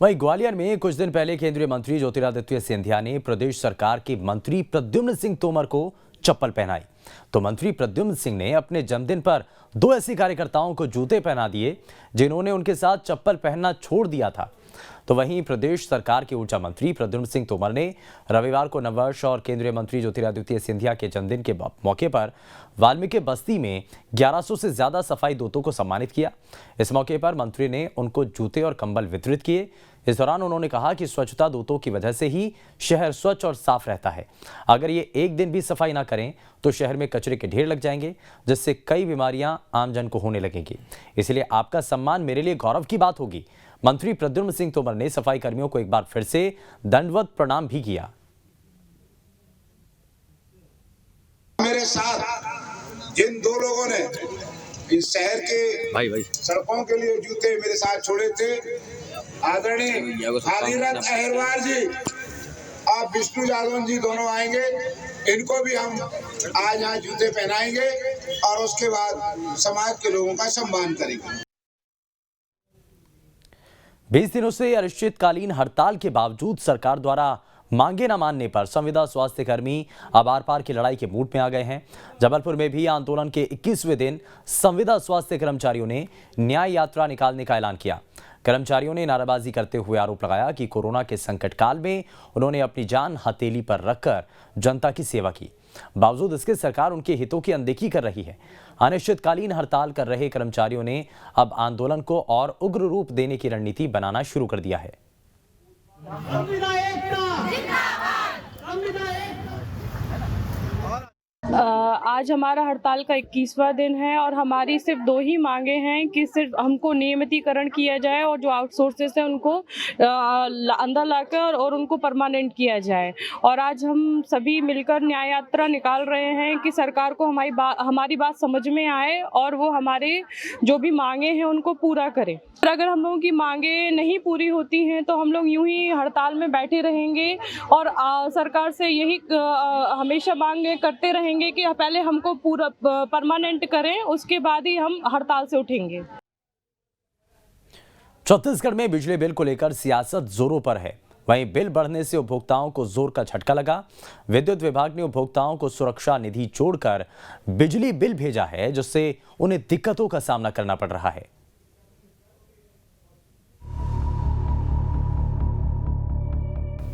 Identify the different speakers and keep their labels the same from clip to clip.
Speaker 1: वहीं ग्वालियर में कुछ दिन पहले केंद्रीय मंत्री ज्योतिरादित्य सिंधिया ने प्रदेश सरकार के मंत्री प्रद्युम्न सिंह तोमर को चप्पल पहनाई। तो मंत्री प्रद्युम्न सिंह ने अपने जन्मदिन पर दो ऐसी कार्यकर्ताओं को जूते पहना दिए जिन्होंने उनके साथ चप्पल पहनना छोड़ दिया था। तो वहीं प्रदेश सरकार के ऊर्जा मंत्री प्रद्युम्न सिंह तोमर ने रविवार को नववर्ष और केंद्रीय मंत्री ज्योतिरादित्य सिंधिया के जन्मदिन के मौके पर वाल्मीकि बस्ती में 1100 से ज्यादा सफाई दूतों को सम्मानित किया। इस मौके पर मंत्री ने उनको जूते और कंबल वितरित किए। इस दौरान उन्होंने कहा कि स्वच्छता दूतों की वजह से ही शहर स्वच्छ और साफ रहता है। अगर ये एक दिन भी सफाई ना करें तो शहर में कचरे के ढेर लग जाएंगे, जिससे कई बीमारियां आमजन को होने लगेंगी। इसलिए आपका सम्मान मेरे लिए गौरव की बात होगी। मंत्री प्रद्युम्न सिंह तोमर ने सफाई कर्मियों को एक बार फिर से दंडवत प्रणाम भी किया।
Speaker 2: मेरे साथ जिन दो लोगों ने इस शहर के सड़कों के लिए जूते मेरे साथ छोड़े थे, आदरणीय आदिरथ अहिरवार जी और विष्णु जादव जी दोनों आएंगे। इनको भी हम आज यहाँ जूते पहनाएंगे और उसके बाद समाज के लोगों का सम्मान करेंगे।
Speaker 1: 20 दिनों से अनिश्चितकालीन हड़ताल के बावजूद सरकार द्वारा मांगे न मानने पर संविदा स्वास्थ्य कर्मी अब आर पार की लड़ाई के मूड में आ गए हैं। जबलपुर में भी आंदोलन के 21वें दिन संविदा स्वास्थ्य कर्मचारियों ने न्याय यात्रा निकालने का ऐलान किया। कर्मचारियों ने नारेबाजी करते हुए आरोप लगाया कि कोरोना के संकट काल में उन्होंने अपनी जान हथेली पर रखकर जनता की सेवा की। बावजूद इसके सरकार उनके हितों की अनदेखी कर रही है। अनिश्चितकालीन हड़ताल कर रहे कर्मचारियों ने अब आंदोलन को और उग्र रूप देने की रणनीति बनाना शुरू कर दिया है।
Speaker 3: आज हमारा हड़ताल का 21वां दिन है और हमारी सिर्फ दो ही मांगे हैं कि सिर्फ हमको नियमितीकरण किया जाए और जो आउटसोर्सेस है उनको अंदर लाकर और उनको परमानेंट किया जाए। और आज हम सभी मिलकर न्याय यात्रा निकाल रहे हैं कि सरकार को हमारी बात समझ में आए और वो हमारे जो भी मांगे हैं उनको पूरा करे। और अगर हम लोगों की मांगे नहीं पूरी होती हैं तो हम लोग यूं ही हड़ताल में बैठे रहेंगे और सरकार से यही हमेशा मांगे करते रहेंगे कि पहले हमको पूरा परमानेंट करें, उसके बाद ही हम हड़ताल से उठेंगे।
Speaker 1: छत्तीसगढ़ में बिजली बिल को लेकर सियासत जोरों पर है। वहीं बिल बढ़ने से उपभोक्ताओं को जोर का झटका लगा। विद्युत विभाग ने उपभोक्ताओं को सुरक्षा निधि जोड़कर बिजली बिल भेजा है, जिससे उन्हें दिक्कतों का सामना करना पड़ रहा है।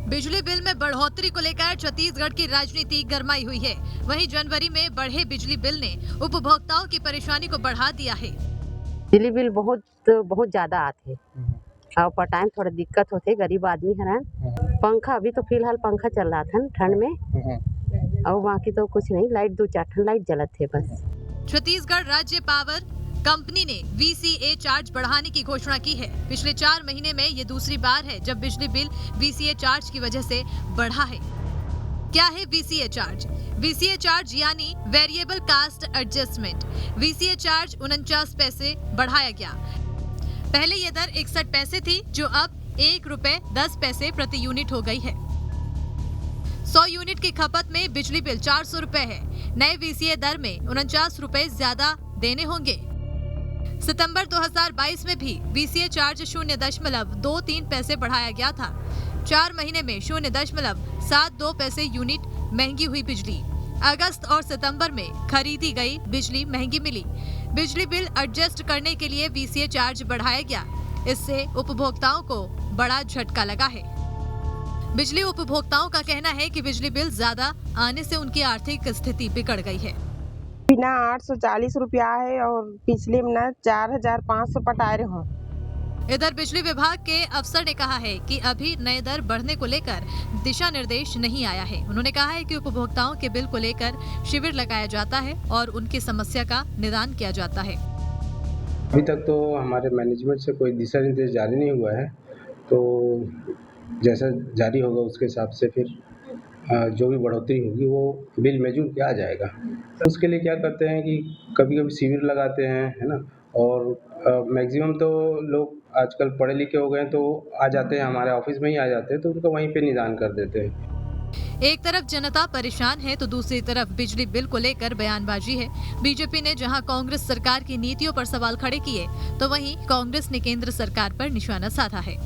Speaker 4: बिजली बिल में बढ़ोतरी को लेकर छत्तीसगढ़ की राजनीति गरमाई हुई है। वहीं जनवरी में बढ़े बिजली बिल ने उपभोक्ताओं की परेशानी को बढ़ा दिया है।
Speaker 5: बिजली बिल बहुत ज्यादा आते और पर टाइम थोड़ा दिक्कत होते, गरीब आदमी है। पंखा अभी तो फिलहाल पंखा चल रहा था ठंड में, और बाकी तो कुछ नहीं, लाइट 2-4 लाइट जलत थे बस।
Speaker 4: छत्तीसगढ़ राज्य पावर कंपनी ने VCA चार्ज बढ़ाने की घोषणा की है। पिछले 4 महीने में ये दूसरी बार है जब बिजली बिल VCA चार्ज की वजह से बढ़ा है। क्या है VCA चार्ज? VCA चार्ज यानी variable cost adjustment. VCA charge 49 पैसे बढ़ाया गया। पहले ये दर 61 पैसे थी, जो अब 1 रुपए 10 पैसे प्रति यूनिट हो गई है। 100 यूनिट की खपत में बिजली बिल 400 रुपए है। नए VCA दर में 49 रुपए ज्यादा देने होंगे। सितंबर 2022 में भी VCA चार्ज 0.23 पैसे बढ़ाया गया था। 4 महीने में 0.72 पैसे यूनिट महंगी हुई बिजली। अगस्त और सितंबर में खरीदी गई बिजली महंगी मिली। बिजली बिल एडजस्ट करने के लिए VCA चार्ज बढ़ाया गया। इससे उपभोक्ताओं को बड़ा झटका लगा है। बिजली उपभोक्ताओं का कहना है कि बिजली बिल ज्यादा आने से उनकी आर्थिक स्थिति बिगड़ गई है।
Speaker 6: बिना 840 रुपया है और पिछले महीना 4500 पटारे हो।
Speaker 4: इधर बिजली विभाग के अफसर ने कहा है कि अभी नए दर बढ़ने को लेकर दिशा निर्देश नहीं आया है। उन्होंने कहा है कि उपभोक्ताओं के बिल को लेकर शिविर लगाया जाता है और उनकी समस्या का निदान किया जाता है।
Speaker 7: अभी तक तो हमारे मैनेजमेंट से कोई दिशा निर्देश जारी नहीं हुआ है, तो जैसा जारी होगा उसके हिसाब से फिर जो भी बढ़ोतरी होगी वो बिल में जुड़ के आ जाएगा। उसके लिए क्या करते हैं कि कभी कभी शिविर लगाते हैं, है ना, और मैक्सिमम तो लोग आजकल पढ़े लिखे हो गए तो आ जाते हैं, हमारे ऑफिस में ही आ जाते हैं, तो उनको वहीं पे निदान कर देते हैं।
Speaker 4: एक तरफ जनता परेशान है तो दूसरी तरफ बिजली बिल को लेकर बयानबाजी है। बीजेपी ने जहां कांग्रेस सरकार की नीतियों पर सवाल खड़े किए, तो वहीं कांग्रेस ने केंद्र सरकार पर निशाना साधा है।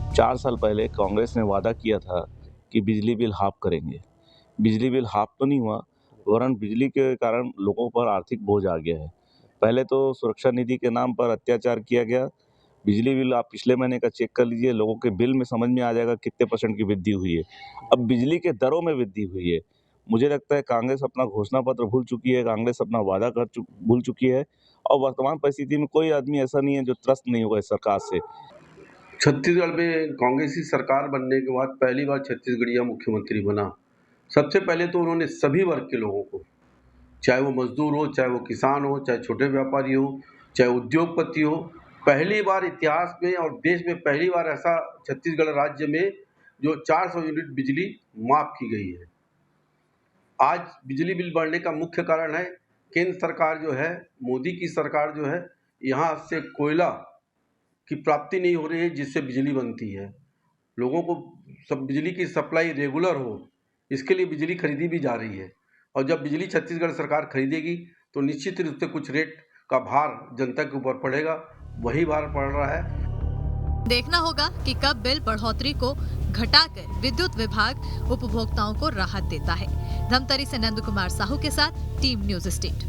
Speaker 8: 4 साल पहले कांग्रेस ने वादा किया था कि बिजली बिल हाफ करेंगे। बिजली बिल हाफ तो नहीं हुआ, वरन बिजली के कारण लोगों पर आर्थिक बोझ आ गया है। पहले तो सुरक्षा निधि के नाम पर अत्याचार किया गया। बिजली बिल आप पिछले महीने का चेक कर लीजिए, लोगों के बिल में समझ में आ जाएगा कितने % की वृद्धि हुई है। अब बिजली के दरों में वृद्धि हुई है। मुझे लगता है कांग्रेस अपना घोषणा पत्र भूल चुकी है, कांग्रेस अपना वादा भूल चुकी है और वर्तमान परिस्थिति में कोई आदमी ऐसा नहीं है जो त्रस्त नहीं होगा इस सरकार से।
Speaker 7: छत्तीसगढ़ में कांग्रेसी सरकार बनने के बाद पहली बार छत्तीसगढ़िया मुख्यमंत्री बना। सबसे पहले तो उन्होंने सभी वर्ग के लोगों को, चाहे वो मजदूर हो, चाहे वो किसान हो, चाहे छोटे व्यापारी हो, चाहे उद्योगपति हो, पहली बार इतिहास में और देश में पहली बार ऐसा छत्तीसगढ़ राज्य में जो 400 यूनिट बिजली माफ की गई है। आज बिजली बिल बढ़ने का मुख्य कारण है केंद्र सरकार जो है, मोदी की सरकार जो है, यहाँ से कोयला की प्राप्ति नहीं हो रही है जिससे बिजली बनती है। लोगों को सब बिजली की सप्लाई रेगुलर हो, इसके लिए बिजली खरीदी भी जा रही है और जब बिजली छत्तीसगढ़ सरकार खरीदेगी तो निश्चित रूप से कुछ रेट का भार जनता के ऊपर पड़ेगा, वही भार पड़ रहा है।
Speaker 4: देखना होगा कि कब बिल बढ़ोतरी को घटाकर विद्युत विभाग उपभोक्ताओं को राहत देता है। धमतरी से नंद कुमार साहू के साथ टीम न्यूज स्टेट।